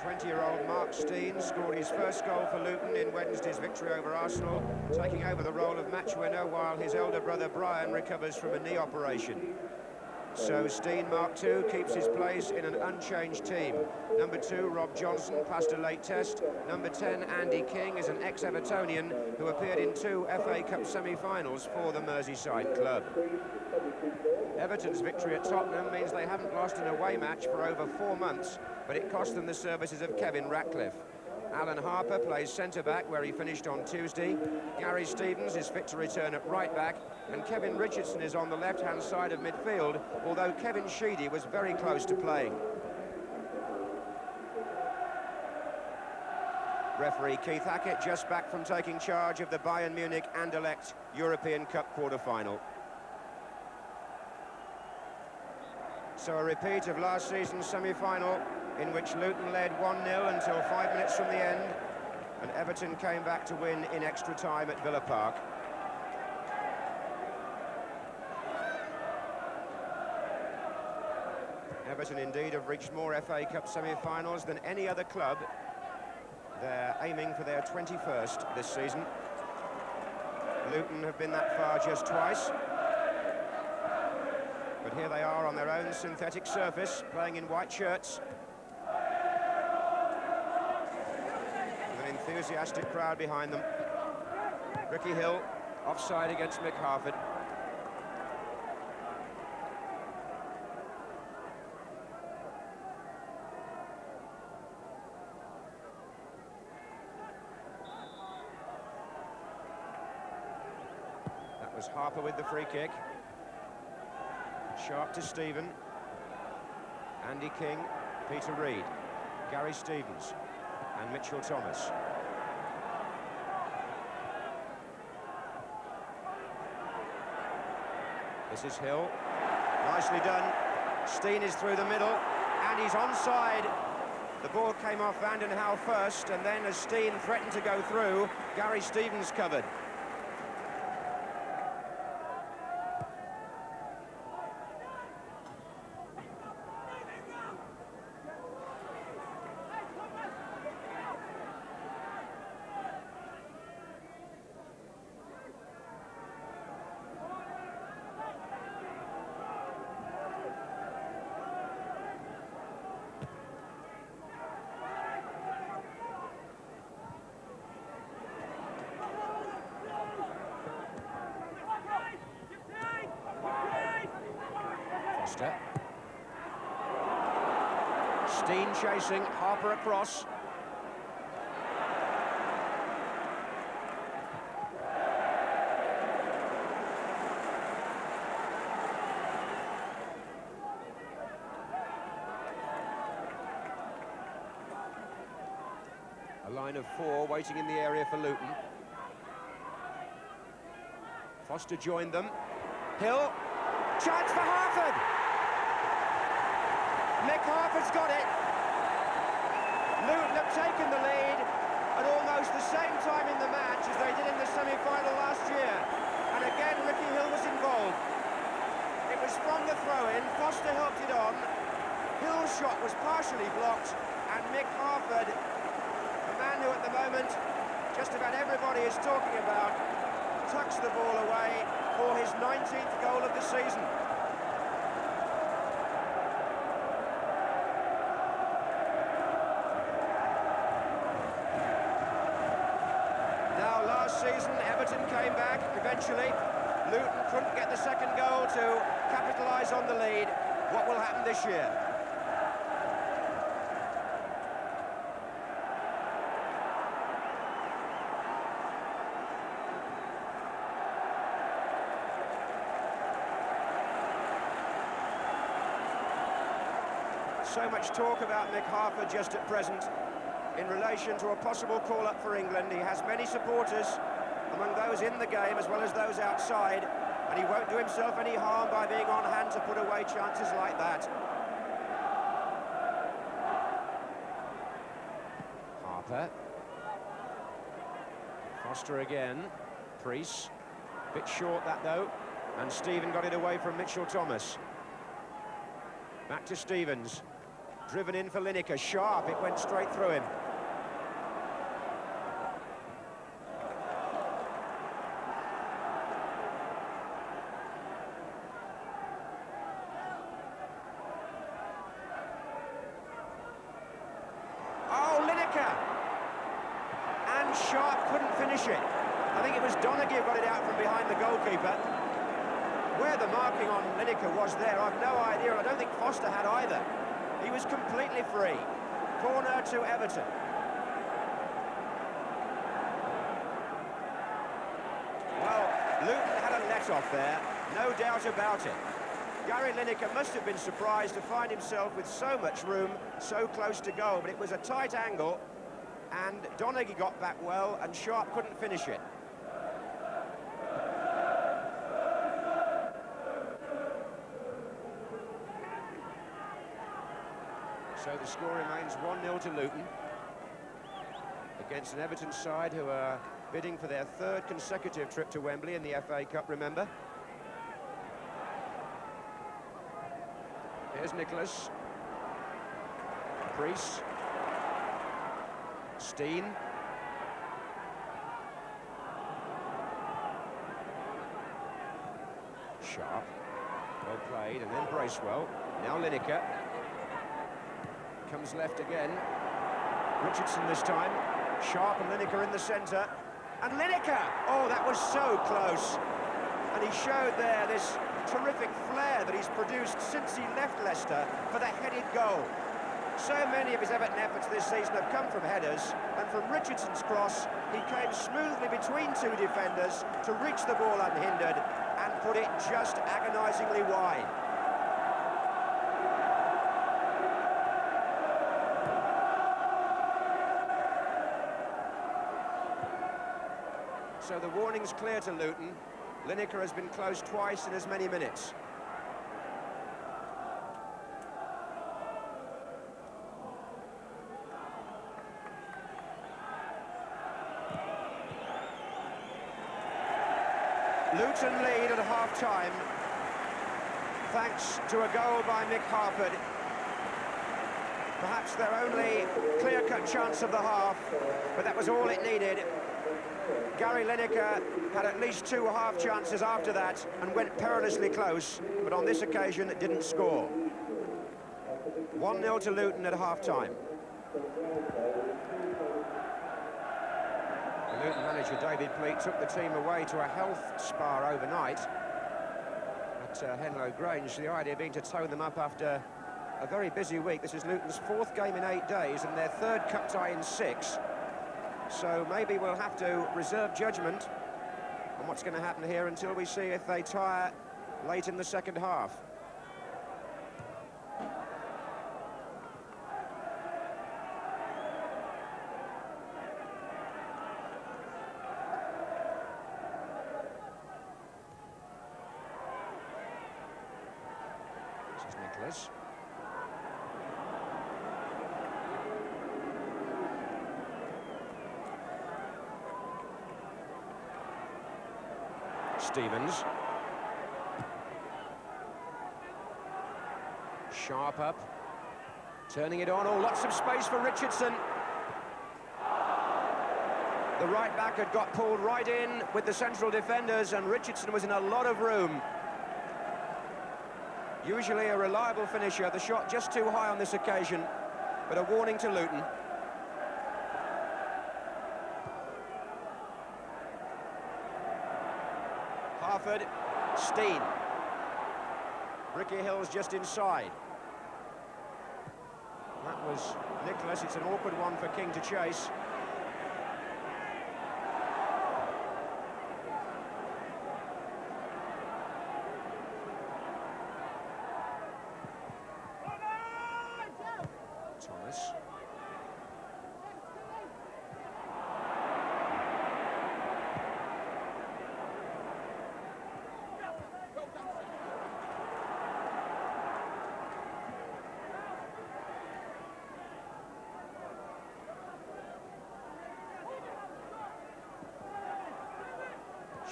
20-year-old Mark Stein scored his first goal for Luton in Wednesday's victory over Arsenal, taking over the role of match winner while his elder brother Brian recovers from a knee operation. So Stein, Mark II, keeps his place in an unchanged team. Number 2, Rob Johnson, passed a late test. Number 10, Andy King, is an ex-Evertonian who appeared in 2 FA Cup semi-finals for the Merseyside club. Everton's victory at Tottenham means they haven't lost an away match for over 4 months, but it cost them the services of Kevin Ratcliffe. Alan Harper plays centre-back, where he finished on Tuesday. Gary Stevens is fit to return at right-back, and Kevin Richardson is on the left-hand side of midfield, although Kevin Sheedy was very close to playing. Referee Keith Hackett just back from taking charge of the Bayern Munich Anderlecht European Cup quarter-final. So a repeat of last season's semi-final, in which Luton led 1-0 until 5 minutes from the end, and Everton came back to win in extra time at Villa Park. Everton indeed have reached more FA Cup semi-finals than any other club. They're aiming for their 21st this season. Luton have been that far just twice. But here they are on their own synthetic surface, playing in white shirts. With an enthusiastic crowd behind them. Ricky Hill, offside against Mick Harford. That was Harper with the free kick. Sharp to Stephen. Andy King, Peter Reid, Gary Stevens and Mitchell Thomas. This is Hill. Nicely done. Stein is through the middle and he's onside. The ball came off Vanden Hauwe first, and then as Stein threatened to go through, Gary Stevens covered. Stein chasing, Harper across. A line of 4 waiting in the area for Luton. Foster joined them. Hill, chance for Harford! Mick Harford's got it. Luton have taken the lead at almost the same time in the match as they did in the semi-final last year. And again, Ricky Hill was involved. It was from the throw-in, Foster helped it on. Hill's shot was partially blocked, and Mick Harford, the man who at the moment just about everybody is talking about, tucks the ball away for his 19th goal of the season. Season, Everton came back eventually. Luton couldn't get the second goal to capitalise on the lead. What will happen this year? So much talk about Mick Harford just at present in relation to a possible call-up for England. He has many supporters among those in the game as well as those outside, and he won't do himself any harm by being on hand to put away chances like that. Harper. Foster again. Priest. Bit short that though, and Stephen got it away from Mitchell Thomas. Back to Stevens. Driven in for Lineker, sharp, it went straight through him. Oh, Lineker! And Sharp couldn't finish it. I think it was Donaghy who got it out from behind the goalkeeper. Where the marking on Lineker was there, I've no idea. I don't think Foster had either. He was completely free. Corner to Everton. Well, Luton had a let-off there, no doubt about it. Gary Lineker must have been surprised to find himself with so much room, so close to goal, but it was a tight angle, and Donaghy got back well, and Sharp couldn't finish it. So the score remains 1-0 to Luton, against an Everton side who are bidding for their third consecutive trip to Wembley in the FA Cup, remember. Here's Nicholas. Priest. Steen. Sharp. Well played, and then Bracewell. Now Lineker. Comes left again. Richardson this time. Sharp and Lineker in the centre. And Lineker! Oh, that was so close. And he showed there this terrific flair that he's produced since he left Leicester for the headed goal. So many of his Everton efforts this season have come from headers, and from Richardson's cross, he came smoothly between two defenders to reach the ball unhindered and put it just agonisingly wide. So the warning's clear to Luton. Lineker has been close twice in as many minutes. Luton lead at half-time, thanks to a goal by Mick Harford. Perhaps their only clear-cut chance of the half, but that was all it needed. Gary Lineker had at least two half chances after that and went perilously close, but on this occasion it didn't score. 1-0 to Luton at half-time. The Luton manager David Pleat took the team away to a health spa overnight at Henlow Grange, the idea being to tone them up after a very busy week. This is Luton's fourth game in 8 days and their third cup tie in 6. So maybe we'll have to reserve judgment on what's going to happen here until we see if they tire late in the second half. This is Nicholas. Stevens. Sharp up. Turning it on. Oh, lots of space for Richardson. The right back had got pulled right in with the central defenders, and Richardson was in a lot of room. Usually a reliable finisher. The shot just too high on this occasion, but a warning to Luton. Harford, Steen. Ricky Hill's just inside. That was Nicholas. It's an awkward one for King to chase. Thomas.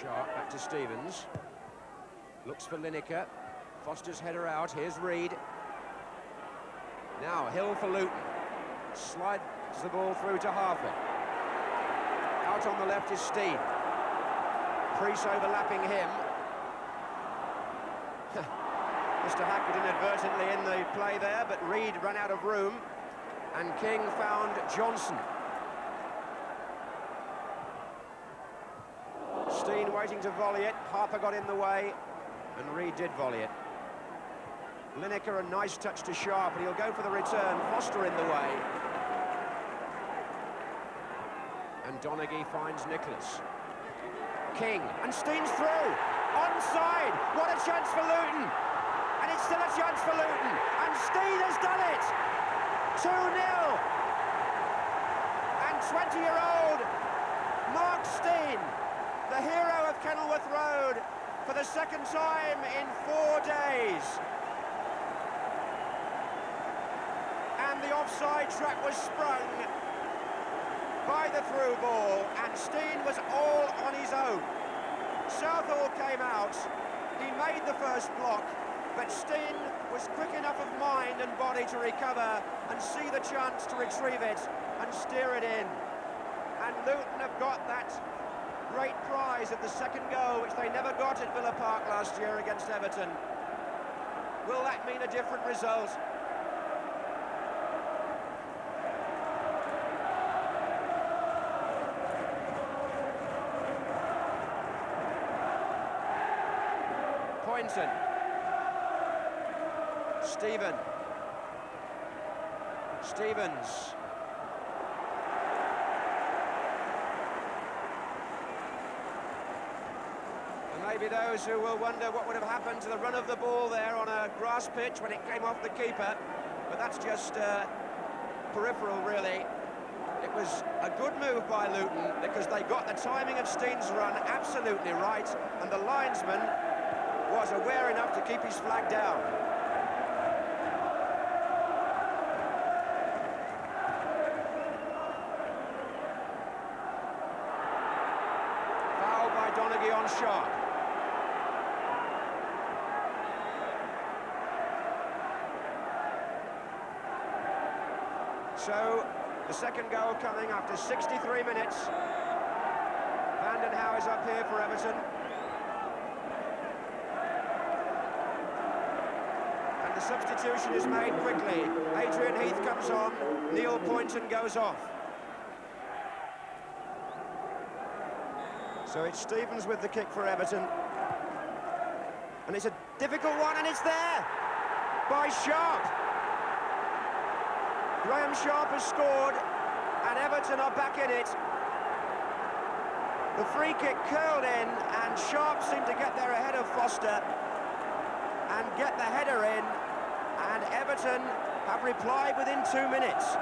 Sharp back to Stevens. Looks for Lineker. Foster's header out. Here's Reed. Now Hill for Luton. Slides the ball through to Harford. Out on the left is Steen. Priest overlapping him. Mr. Hackett inadvertently in the play there, but Reed ran out of room, and King found Johnson. Steen waiting to volley it. Harper got in the way, and Reed did volley it. Lineker, a nice touch to Sharp, and he'll go for the return. Foster in the way. And Donaghy finds Nicholas. King, and Steen's through! Onside! What a chance for Luton! And it's still a chance for Luton! And Steen has done it! 2-0! And 20-year-old Mark Steen, the hero of Kenilworth Road, for the second time in 4 days. And the offside trap was sprung by the through ball, and Steen was all on his own. Southall came out, he made the first block, but Steen was quick enough of mind and body to recover and see the chance to retrieve it and steer it in. And Luton have got that great prize of the second goal, which they never got at Villa Park last year against Everton. Will that mean a different result? Poynton. Stevens. And maybe those who will wonder what would have happened to the run of the ball there on a grass pitch when it came off the keeper, but that's just peripheral, really. It was a good move by Luton because they got the timing of Steen's run absolutely right, and the linesman was aware enough to keep his flag down. Foul by Donaghy on Sharp. So, the second goal coming after 63 minutes. Vanden Hauwe is up here for Everton. And the substitution is made quickly. Adrian Heath comes on, Neil Poynton goes off. So it's Stevens with the kick for Everton. And it's a difficult one, and it's there by Sharp. Graham Sharp has scored, and Everton are back in it. The free kick curled in, and Sharp seemed to get there ahead of Foster and get the header in, and Everton have replied within 2 minutes.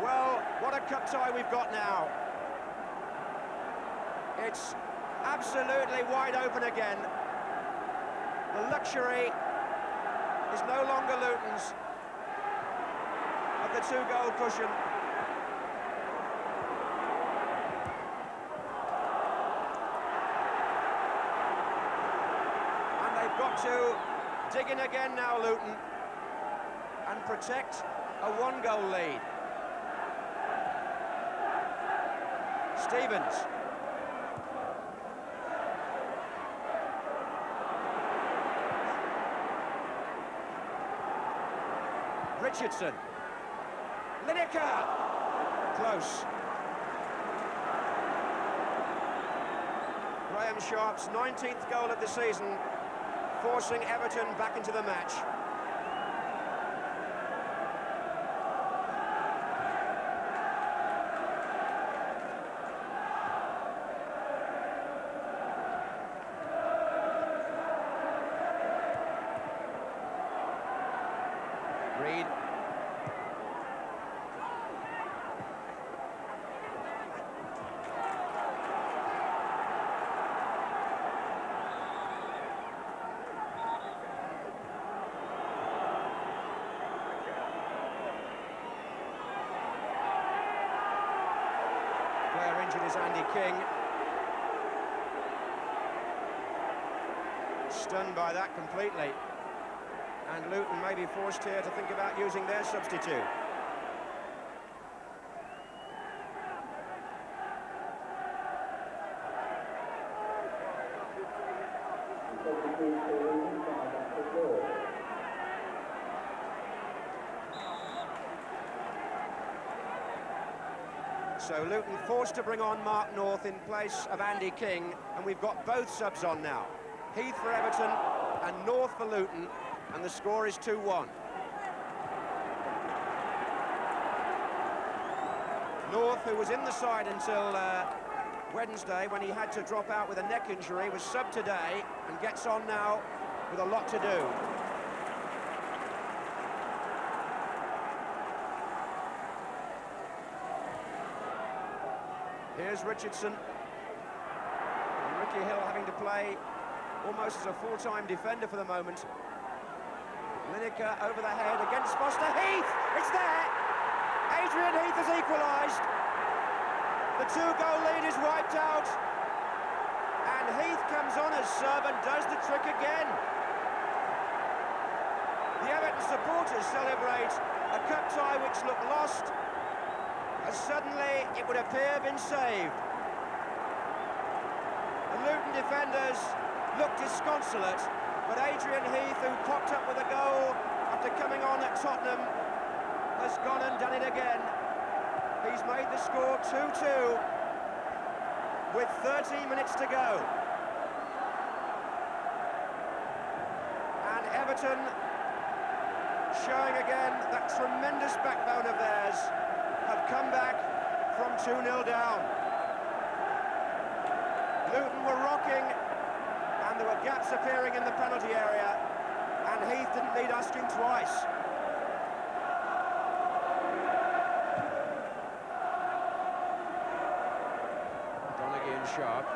Well, what a cut tie we've got now. It's absolutely wide open again. The luxury is no longer Luton's of the 2-goal cushion. And they've got to dig in again now, Luton, and protect a 1-goal lead. Stevens. Richardson. Lineker. Close. Graham Sharp's 19th goal of the season, forcing Everton back into the match. Reed. player injured is Andy King. Stunned by that completely. And Luton may be forced here to think about using their substitute. So Luton forced to bring on Mark North in place of Andy King, and we've got both subs on now. Heath for Everton and North for Luton, and the score is 2-1. North, who was in the side until Wednesday when he had to drop out with a neck injury, was subbed today and gets on now with a lot to do. Here's Richardson. And Ricky Hill having to play almost as a full-time defender for the moment. Lineker over the head against Foster. Heath! It's there! Adrian Heath has equalised. The two-goal lead is wiped out. And Heath comes on as sub and does the trick again. The Everton supporters celebrate a cup tie which looked lost, as suddenly it would appear been saved. The Luton defenders looked disconsolate, but Adrian Heath, who popped up with a goal after coming on at Tottenham, has gone and done it again. He's made the score 2-2 with 13 minutes to go. And Everton showing again that tremendous backbone of theirs, have come back from 2-0 down. Luton were rocking, and there were gaps appearing in the penalty area, and Heath didn't need asking twice. Donaghy and Sharp.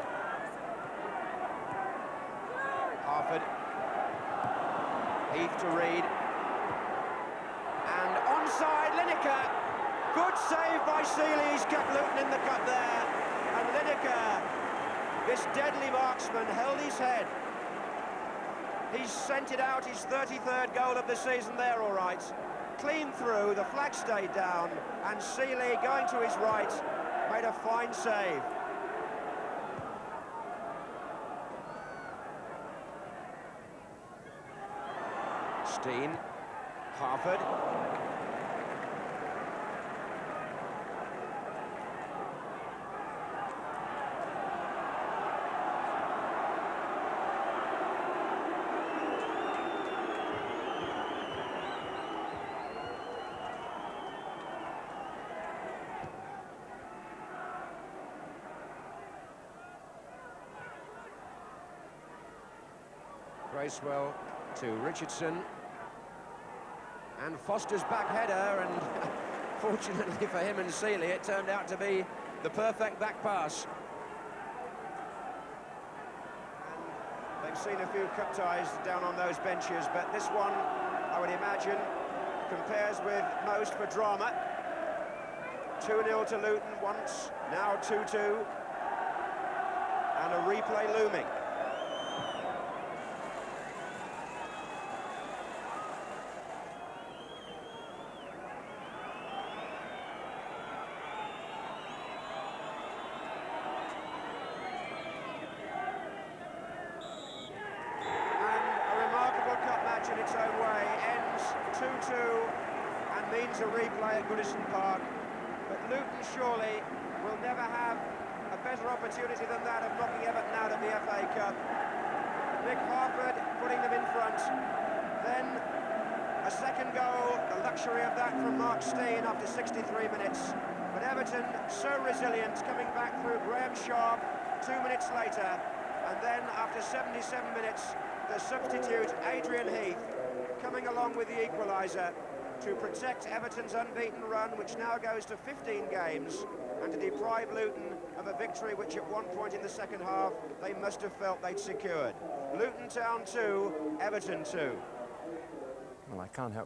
Harford. Heath to Reed. And onside, Lineker. Good save by Seeley, he's kept Luton in the cup there. And Lineker, this deadly marksman, held his head. He's sent it out, his 33rd goal of the season there, all right. Clean through, the flag stayed down, and Seeley, going to his right, made a fine save. Steen, Harford. Bracewell to Richardson, and Foster's back header, and fortunately for him and Seeley, it turned out to be the perfect back pass. And they've seen a few cup ties down on those benches, but this one, I would imagine, compares with most for drama. 2-0 to Luton once, now 2-2, and a replay looming. In its own way, ends 2-2 and means a replay at Goodison Park. But Luton surely will never have a better opportunity than that of knocking Everton out of the FA Cup. Nick Harford putting them in front. Then a second goal, the luxury of that from Mark Steen after 63 minutes. But Everton so resilient, coming back through Graham Sharp 2 minutes later. And then after 77 minutes, the substitute, Adrian Heath, coming along with the equaliser to protect Everton's unbeaten run, which now goes to 15 games, and to deprive Luton of a victory which at one point in the second half they must have felt they'd secured. Luton Town 2, Everton 2. Well, I can't help